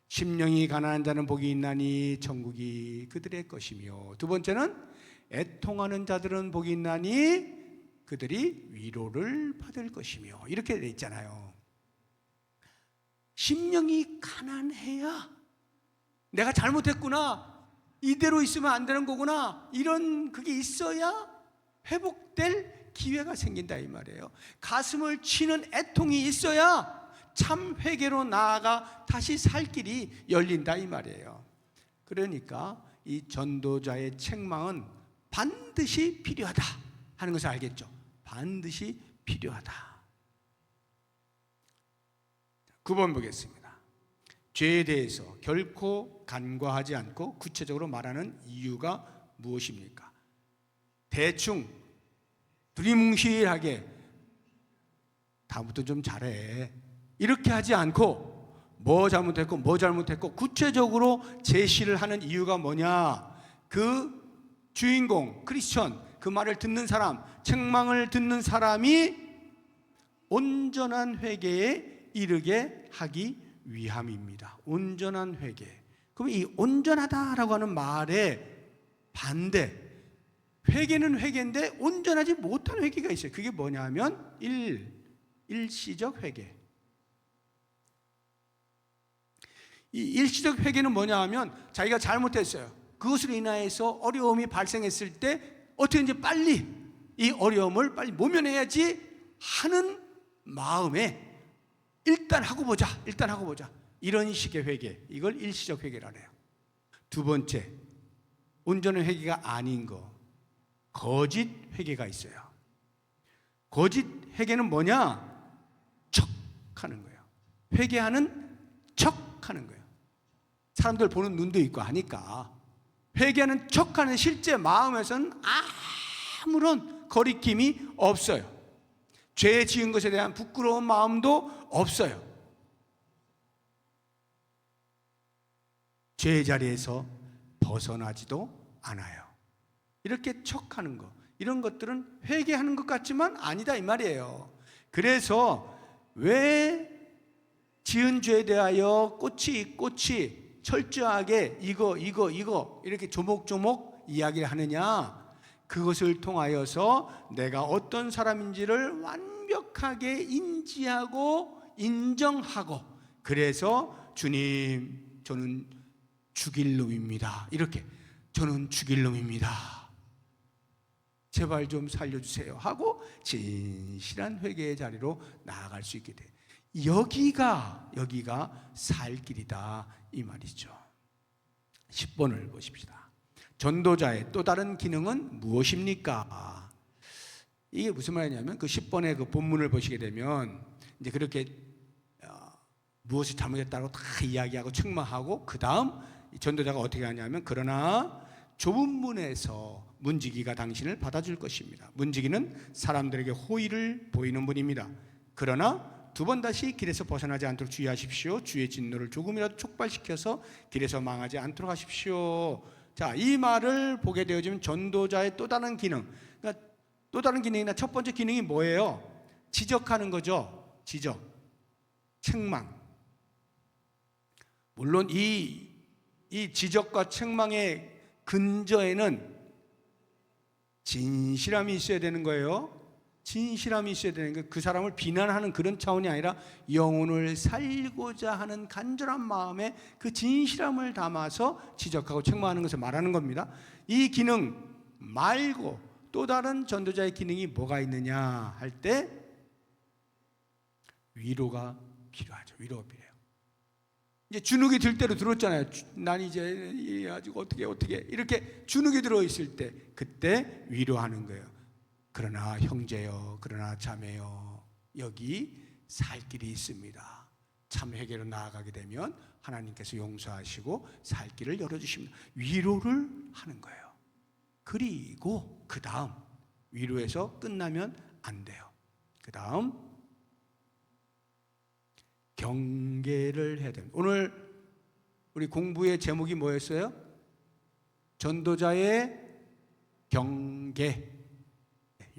심령이 가난한 자는 복이 있나니 천국이 그들의 것이며, 두 번째는 애통하는 자들은 복이 있나니 그들이 위로를 받을 것이며, 이렇게 돼 있잖아요. 심령이 가난해야 내가 잘못했구나, 이대로 있으면 안 되는 거구나, 이런 그게 있어야 회복될 기회가 생긴다, 이 말이에요. 가슴을 치는 애통이 있어야 참 회개로 나아가 다시 살 길이 열린다, 이 말이에요. 그러니까 이 전도자의 책망은 반드시 필요하다 하는 것을 알겠죠. 반드시 필요하다. 9번 보겠습니다. 죄에 대해서 결코 간과하지 않고 구체적으로 말하는 이유가 무엇입니까? 대충 두리뭉실하게 다음부터 좀 잘해 이렇게 하지 않고 뭐 잘못했고 구체적으로 제시를 하는 이유가 뭐냐? 그 주인공 크리스천, 그 말을 듣는 사람, 책망을 듣는 사람이 온전한 회개에 이르게 하기 위함입니다. 온전한 회개. 그럼 이 온전하다라고 하는 말의 반대, 회개는 회개인데 온전하지 못한 회개가 있어요. 그게 뭐냐면 일시적 회개. 이 일시적 회개는 뭐냐 하면 자기가 잘못했어요. 그것으로 인하여서 어려움이 발생했을 때 어떻게 이제 빨리 이 어려움을 빨리 모면해야지 하는 마음에 일단 하고 보자 이런 식의 회개, 이걸 일시적 회개라 해요. 두 번째, 온전한 회개가 아닌 거, 거짓 회개가 있어요. 거짓 회개는 뭐냐? 척하는 거예요. 회개하는 척하는 거예요. 사람들 보는 눈도 있고 하니까 회개하는 척하는 실제 마음에서는 아무런 거리낌이 없어요. 죄 지은 것에 대한 부끄러운 마음도 없어요. 죄의 자리에서 벗어나지도 않아요. 이렇게 척하는 거, 이런 것들은 회개하는 것 같지만 아니다 이 말이에요. 그래서 왜 지은 죄에 대하여 꼬치 철저하게 이거 이렇게 조목조목 이야기를 하느냐? 그것을 통하여서 내가 어떤 사람인지를 완벽하게 인지하고 인정하고, 그래서 주님 저는 죽일 놈입니다, 이렇게 저는 죽일 놈입니다, 제발 좀 살려주세요 하고 진실한 회개의 자리로 나아갈 수 있게 돼요. 여기가 살 길이다 이 말이죠. 10번을 보십시다. 전도자의 또 다른 기능은 무엇입니까? 이게 무슨 말이냐면 그 10번의 그 본문을 보시게 되면 이제 그렇게 무엇을 잘못했다고 다 이야기하고 책망하고, 그 다음 전도자가 어떻게 하냐면, 그러나 좁은 문에서 문지기가 당신을 받아줄 것입니다. 문지기는 사람들에게 호의를 보이는 분입니다. 그러나 두 번 다시 길에서 벗어나지 않도록 주의하십시오. 주의 진노를 조금이라도 촉발시켜서 길에서 망하지 않도록 하십시오. 자, 이 말을 보게 되어지면 전도자의 또 다른 기능, 그러니까 또 다른 기능이나 첫 번째 기능이 뭐예요? 지적하는 거죠. 지적, 책망. 물론 이 지적과 책망의 근저에는 진실함이 있어야 되는 거예요. 진실함이 있어야 되는 게, 그 사람을 비난하는 그런 차원이 아니라 영혼을 살리고자 하는 간절한 마음에 그 진실함을 담아서 지적하고 책망하는 것을 말하는 겁니다. 이 기능 말고 또 다른 전도자의 기능이 뭐가 있느냐 할 때 위로가 필요하죠. 위로가 필요해요. 이제 주눅이 들 대로 들었잖아요. 난 이제 아직 어떻게 이렇게 주눅이 들어 있을 때, 그때 위로하는 거예요. 그러나 형제여, 그러나 자매여, 여기 살 길이 있습니다. 참 회개로 나아가게 되면 하나님께서 용서하시고 살 길을 열어주십니다. 위로를 하는 거예요. 그리고 그 다음, 위로해서 끝나면 안 돼요. 그 다음 경계를 해야 됩니다. 오늘 우리 공부의 제목이 뭐였어요? 전도자의 경계.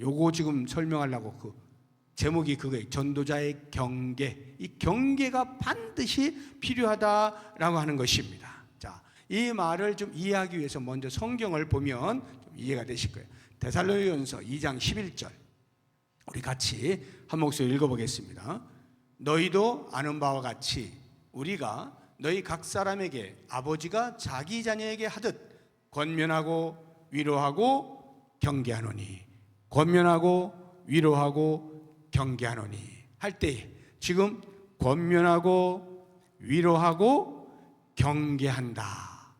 요거 지금 설명하려고 그 제목이 그거예요. 전도자의 경계. 이 경계가 반드시 필요하다라고 하는 것입니다. 자, 이 말을 좀 이해하기 위해서 먼저 성경을 보면 좀 이해가 되실 거예요. 데살로니가전서 2장 11절 우리 같이 한 목소리 읽어보겠습니다. 너희도 아는 바와 같이 우리가 너희 각 사람에게 아버지가 자기 자녀에게 하듯 권면하고 위로하고 경계하노니, 권면하고 위로하고 경계하노니 할 때, 지금 권면하고 위로하고 경계한다.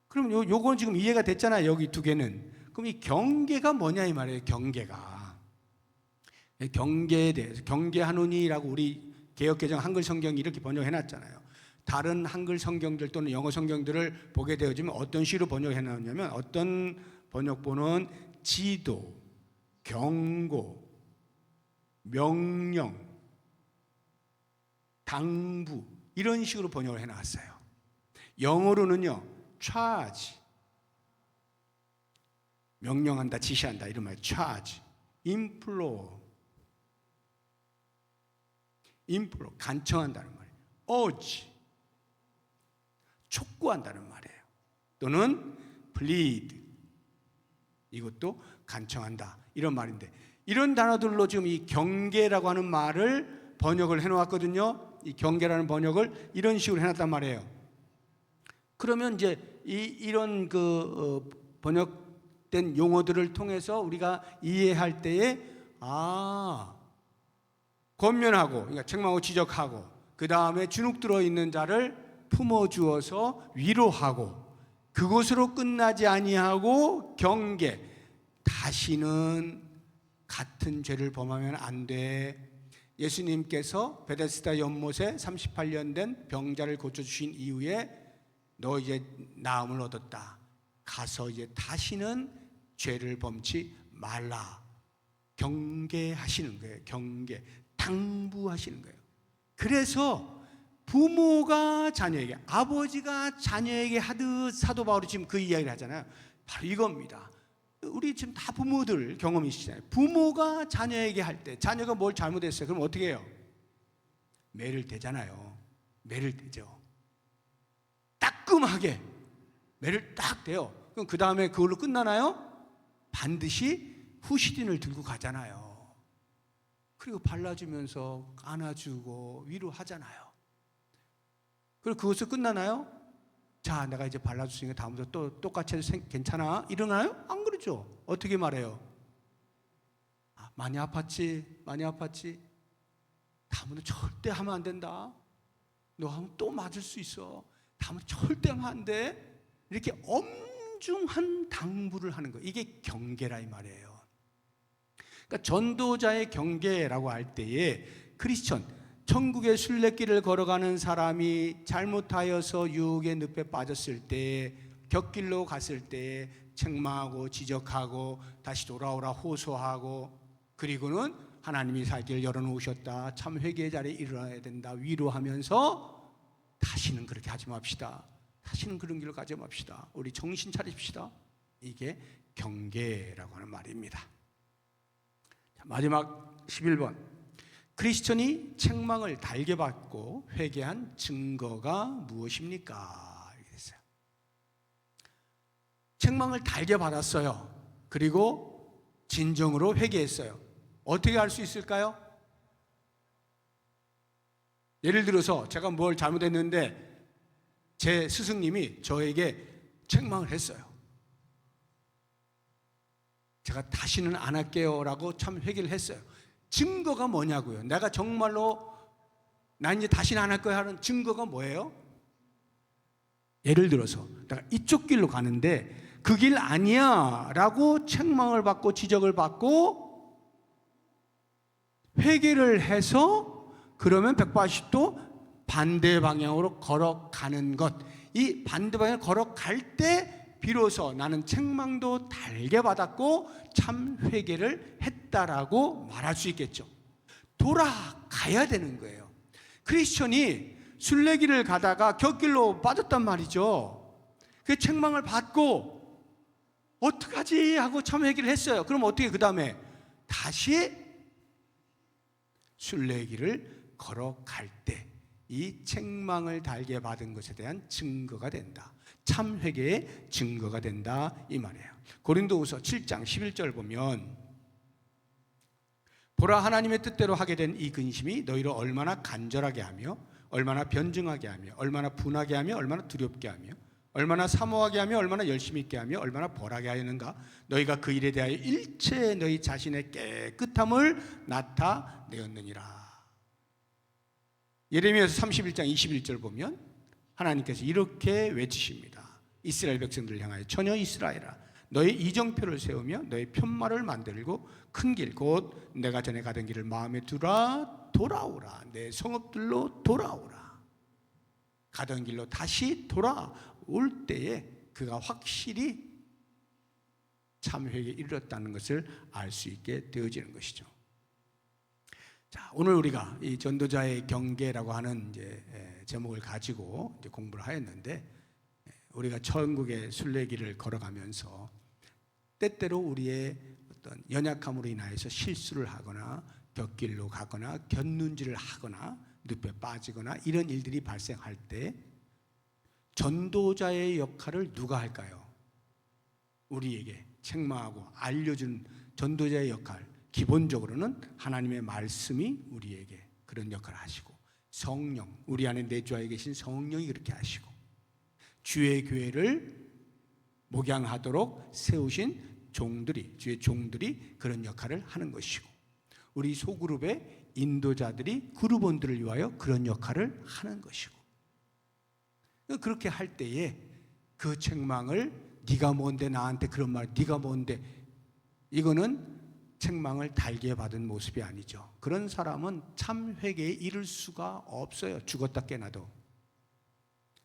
그럼 요건 지금 이해가 됐잖아요. 여기 두 개는. 그럼 이 경계가 뭐냐 이 말이에요. 경계가. 경계에 대해서 경계하노니라고 우리 개역개정 한글 성경이 이렇게 번역해 놨잖아요. 다른 한글 성경들 또는 영어 성경들을 보게 되어지면 어떤 시로 번역해 놨냐면 어떤 번역본은 지도, 경고, 명령, 당부 이런 식으로 번역을 해놨어요. 영어로는요, charge, 명령한다, 지시한다 이런 말, charge, implore, 간청한다는 말이에요. urge, 촉구한다는 말이에요. 또는 plead, 이것도 간청한다 이런 말인데, 이런 단어들로 지금 이 경계라고 하는 말을 번역을 해놓았거든요. 이 경계라는 번역을 이런 식으로 해놨단 말이에요. 그러면 이제 이런 번역된 용어들을 통해서 우리가 이해할 때에 권면하고, 그러니까 책망하고 지적하고, 그 다음에 주눅 들어 있는 자를 품어주어서 위로하고, 그것으로 끝나지 아니하고 경계, 다시는 같은 죄를 범하면 안 돼. 예수님께서 베데스다 연못에 38년 된 병자를 고쳐주신 이후에 너 이제 나음을 얻었다. 가서 이제 다시는 죄를 범치 말라. 경계하시는 거예요. 경계, 당부하시는 거예요. 그래서 부모가 자녀에게, 아버지가 자녀에게 하듯 사도 바울이 지금 그 이야기를 하잖아요. 바로 이겁니다. 우리 지금 다 부모들 경험이시잖아요. 부모가 자녀에게 할 때, 자녀가 뭘 잘못했어요. 그럼 어떻게 해요? 매를 대잖아요. 매를 대죠. 따끔하게 매를 딱 대요. 그럼 그 다음에 그걸로 끝나나요? 반드시 후시딘을 들고 가잖아요. 그리고 발라주면서 안아주고 위로하잖아요. 그리고 그것을 끝나나요? 자, 내가 이제 발라줬으니까 다음부터 또 똑같이 해도 괜찮아? 이러나요? 안 그러죠. 어떻게 말해요? 많이 아팠지? 많이 아팠지? 다음부터 절대 하면 안 된다. 너 하면 또 맞을 수 있어. 다음부터 절대 하면 안 돼. 이렇게 엄중한 당부를 하는 거예요. 이게 경계라 이 말이에요. 그러니까 전도자의 경계라고 할 때에 크리스천, 천국의 순례길을 걸어가는 사람이 잘못하여서 유혹의 늪에 빠졌을 때, 곁길로 갔을 때 책망하고 지적하고 다시 돌아오라 호소하고, 그리고는 하나님이 살 길을 열어놓으셨다, 참 회개의 자리에 일어나야 된다 위로하면서 다시는 그렇게 하지 맙시다. 다시는 그런 길을 가지 맙시다. 우리 정신 차립시다. 이게 경계라고 하는 말입니다. 마지막 11번. 크리스천이 책망을 달게 받고 회개한 증거가 무엇입니까? 이렇게 됐어요. 책망을 달게 받았어요. 그리고 진정으로 회개했어요. 어떻게 할 수 있을까요? 예를 들어서 제가 뭘 잘못했는데 제 스승님이 저에게 책망을 했어요. 제가 다시는 안 할게요 라고 참 회개를 했어요. 증거가 뭐냐고요? 내가 정말로 난 이제 다시는 안 할 거야 하는 증거가 뭐예요? 예를 들어서 내가 이쪽 길로 가는데 그 길 아니야 라고 책망을 받고 지적을 받고 회개를 해서 그러면 180도 반대 방향으로 걸어가는 것, 이 반대 방향으로 걸어갈 때 비로소 나는 책망도 달게 받았고 참 회개를 했다라고 말할 수 있겠죠. 돌아가야 되는 거예요. 크리스천이 순례길을 가다가 곁길로 빠졌단 말이죠. 그 책망을 받고 어떡하지 하고 참 회개를 했어요. 그럼 어떻게 그 다음에 다시 순례길을 걸어갈 때 이 책망을 달게 받은 것에 대한 증거가 된다. 참 회개의 증거가 된다 이 말이에요. 고린도후서 7장 11절 보면 보라, 하나님의 뜻대로 하게 된 이 근심이 너희를 얼마나 간절하게 하며 얼마나 변증하게 하며 얼마나 분하게 하며 얼마나 두렵게 하며 얼마나 사모하게 하며 얼마나 열심히 있게 하며 얼마나 벌하게 하였는가. 너희가 그 일에 대하여 일체 너희 자신의 깨끗함을 나타내었느니라. 예레미야서 31장 21절 보면 하나님께서 이렇게 외치십니다. 이스라엘 백성들을 향하여 처녀 이스라엘아, 너의 이정표를 세우며 너의 편말을 만들고 큰 길 곧 내가 전에 가던 길을 마음에 두라. 돌아오라. 내 성읍들로 돌아오라. 가던 길로 다시 돌아올 때에 그가 확실히 참 회개에 이르렀다는 것을 알 수 있게 되어지는 것이죠. 자, 오늘 우리가 이 전도자의 경계라고 하는 이제 제목을 가지고 이제 공부를 하였는데, 우리가 천국의 순례길을 걸어가면서 때때로 우리의 어떤 연약함으로 인하여서 실수를 하거나 곁길로 가거나 곁눈질을 하거나 늪에 빠지거나 이런 일들이 발생할 때 전도자의 역할을 누가 할까요? 우리에게 책망하고 알려준 전도자의 역할, 기본적으로는 하나님의 말씀이 우리에게 그런 역할을 하시고, 성령, 우리 안에 내주하에 계신 성령이 그렇게 하시고, 주의 교회를 목양하도록 세우신 종들이, 주의 종들이 그런 역할을 하는 것이고, 우리 소그룹의 인도자들이 그룹원들을 위하여 그런 역할을 하는 것이고, 그렇게 할 때에 그 책망을 네가 뭔데 나한테 그런 말, 네가 뭔데, 이거는 책망을 달게 받은 모습이 아니죠. 그런 사람은 참 회개에 이를 수가 없어요. 죽었다 깨나도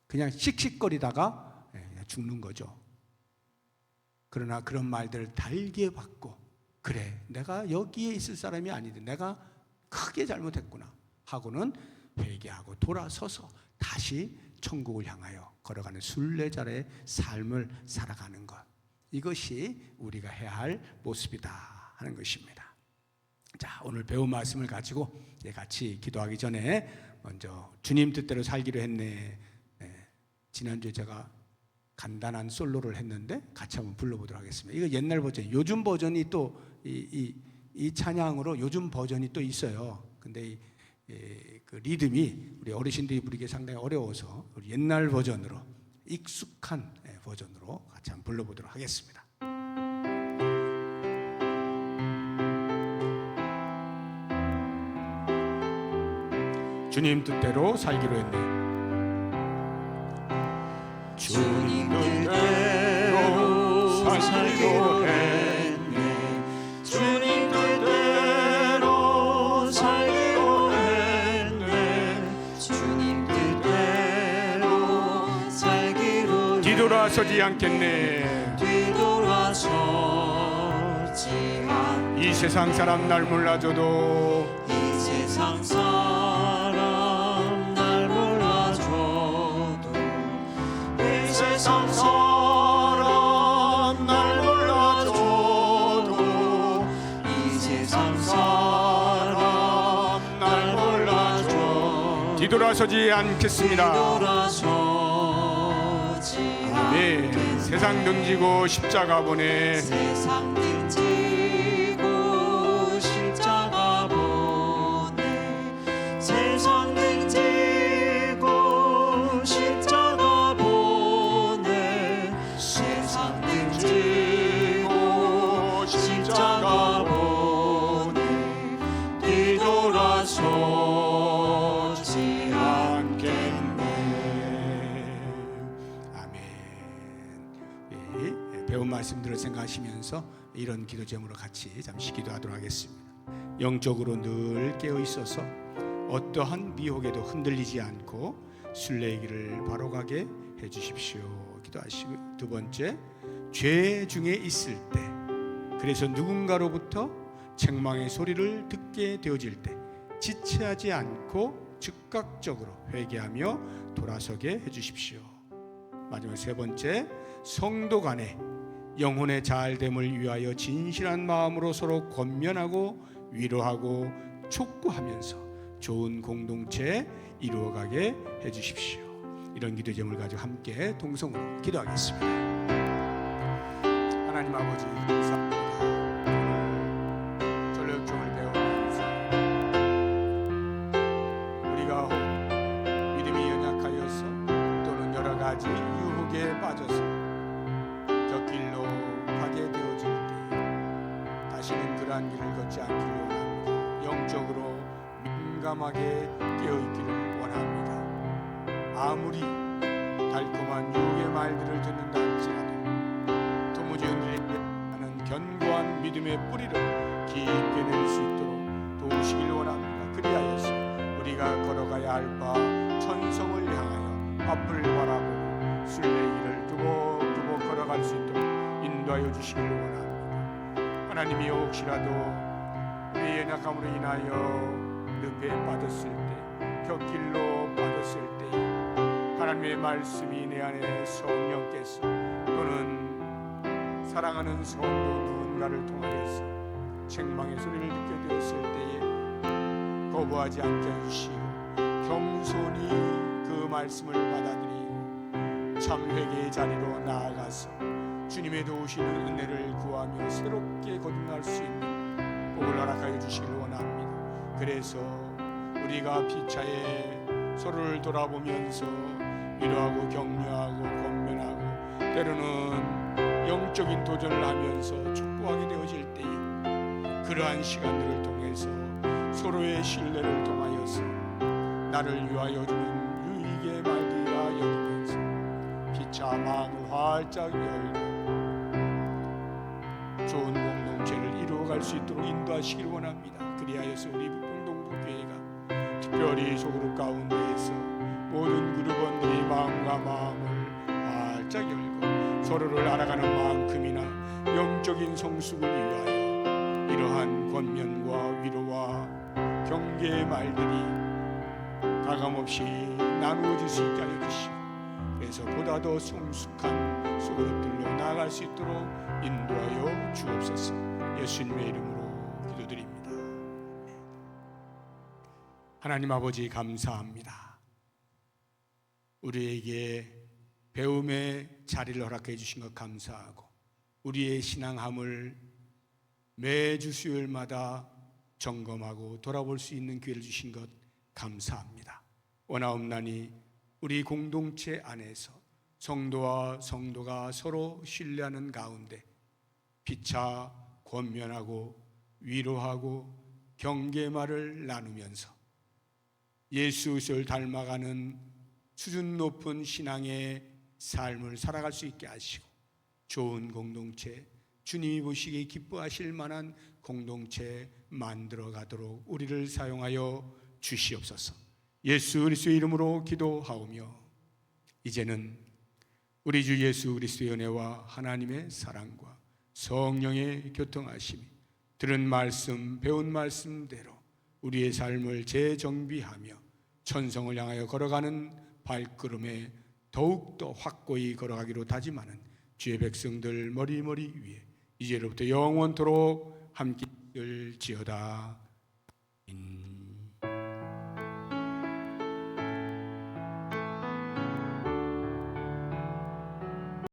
그냥 씩씩거리다가 그냥 죽는 거죠. 그러나 그런 말들을 달게 받고, 그래 내가 여기에 있을 사람이 아닌데 내가 크게 잘못했구나 하고는 회개하고 돌아서서 다시 천국을 향하여 걸어가는 순례자의 삶을 살아가는 것, 이것이 우리가 해야 할 모습이다 하는 것입니다. 자, 오늘 배운 말씀을 가지고 같이 기도하기 전에 먼저 주님 뜻대로 살기로 했네. 지난주에 제가 간단한 솔로를 했는데 같이 한번 불러보도록 하겠습니다. 이거 옛날 버전, 요즘 버전이 또 이 찬양으로 요즘 버전이 또 있어요. 근데 그 리듬이 우리 어르신들이 부르기 상당히 어려워서 우리 옛날 버전으로, 익숙한 버전으로 같이 한번 불러보도록 하겠습니다. 주님 뜻대로 살기로 했네. 주님 뜻대로 살기로 했네. 주님 뜻대로 살기로 했네. 주님 뜻대로 살기로 뒤돌아서지 않겠네. 뒤돌아서지 않. 이 세상 사람 날 몰라줘도, 이 세상 사람 날 몰라줘도, 이 세상 사람 날 몰라줘도, 이 세상 사람 날 몰라줘도 뒤돌아서지 않겠습니다. 뒤돌아서지 네, 않겠네. 세상 등지고 십자가 보내. 세상 등지고 십자가 보내. 세상 등지고 십자가 보내. 세상 등지고 십자가 보내. 뒤돌아서지 않겠네. 아멘. 배운 말씀들을 생각하시면서 이런 기도 제목으로 같이 잠시 기도하도록 하겠습니다. 영적으로 늘 깨어 있어서 어떠한 미혹에도 흔들리지 않고 순례의 길을 바로 가게 해 주십시오. 기도하시고, 두 번째, 죄 중에 있을 때, 그래서 누군가로부터 책망의 소리를 듣게 되어질 때 지체하지 않고 즉각적으로 회개하며 돌아서게 해 주십시오. 마지막 세 번째, 성도 간에 영혼의 잘됨을 위하여 진실한 마음으로 서로 권면하고 위로하고 촉구하면서 좋은 공동체 이루어가게 해주십시오. 이런 기도 제목을 가지고 함께 동성으로 기도하겠습니다. 하나님 아버지, 감사합니다. 전력종을 배우면서 우리가 혹 믿음이 연약하여서 또는 여러 가지 유혹에 빠져서 곁길로 가게 되어질 때 다시는 그러한 길을 걷지 않기를 원합니다. 영적으로 민감하게 깨어있기를 원합니다. 아무리 달콤한 유혹의 말들을 듣는다 할지라도 도무지 흔들림 믿음의 뿌리를 깊게 낼 수 있도록 도우시길 원합니다. 그리하여서 우리가 걸어가야 할 바 천성을 향하여 앞을 바라보고 순례길을 두고두고 걸어갈 수 있도록 인도하여 주시길 원합니다. 하나님이 혹시라도 우리의 연약함으로 인하여 늪에 빠졌을 때, 곁길로 빠졌을 때 하나님의 말씀이 내 안에 성령께서 또는 사랑하는 성도 누군가를 통하여서 책망의 소리를 듣게 되었을 때에 거부하지 않게 해주시고 겸손히 그 말씀을 받아들이고 참 회개의 자리로 나아가서 주님의 도우시는 은혜를 구하며 새롭게 거듭날 수 있는 복을 허락하여 주시길 원합니다. 그래서 우리가 피차에 서로를 돌아보면서 위로하고 격려하고 권면하고 때로는 영적인 도전을 하면서 축복하게 되어질 때에 그러한 시간들을 통해서 서로의 신뢰를 통하여서 나를 위하여 주는 유익의 말들이라 여기면서 피차 마음을 활짝 열고 좋은 공동체를 이루어갈 수 있도록 인도하시길 원합니다. 그리하여서 우리 공동부교회가 특별히 소그룹 가운데에서 모든 그룹원들이 마음과 마음을 활짝 열고 서로를 알아가는 만큼이나 영적인 성숙을 위하여 이러한 권면과 위로와 경계의 말들이 가감없이 나누어질 수 있게 하여 주시고 그래서 보다 더 성숙한 소그룹들로 나아갈 수 있도록 인도하여 주옵소서. 예수님의 이름으로 기도드립니다. 하나님 아버지 감사합니다. 우리에게 배움의 자리를 허락해 주신 것 감사하고 우리의 신앙함을 매주 수요일마다 점검하고 돌아볼 수 있는 기회를 주신 것 감사합니다. 원하옵나니 우리 공동체 안에서 성도와 성도가 서로 신뢰하는 가운데 피차 권면하고 위로하고 경계말을 나누면서 예수 그리스도를 닮아가는 수준 높은 신앙의 삶을 살아갈 수 있게 하시고 좋은 공동체, 주님이 보시기에 기뻐하실 만한 공동체 만들어 가도록 우리를 사용하여 주시옵소서. 예수 그리스도의 이름으로 기도하오며 이제는 우리 주 예수 그리스도의 은혜와 하나님의 사랑과 성령의 교통하심이 들은 말씀, 배운 말씀대로 우리의 삶을 재정비하며 천성을 향하여 걸어가는 발걸음에 더욱더 확고히 걸어가기로 다짐하는 주의 백성들 머리머리 위에 이제로부터 영원토록 함께 있을지어다.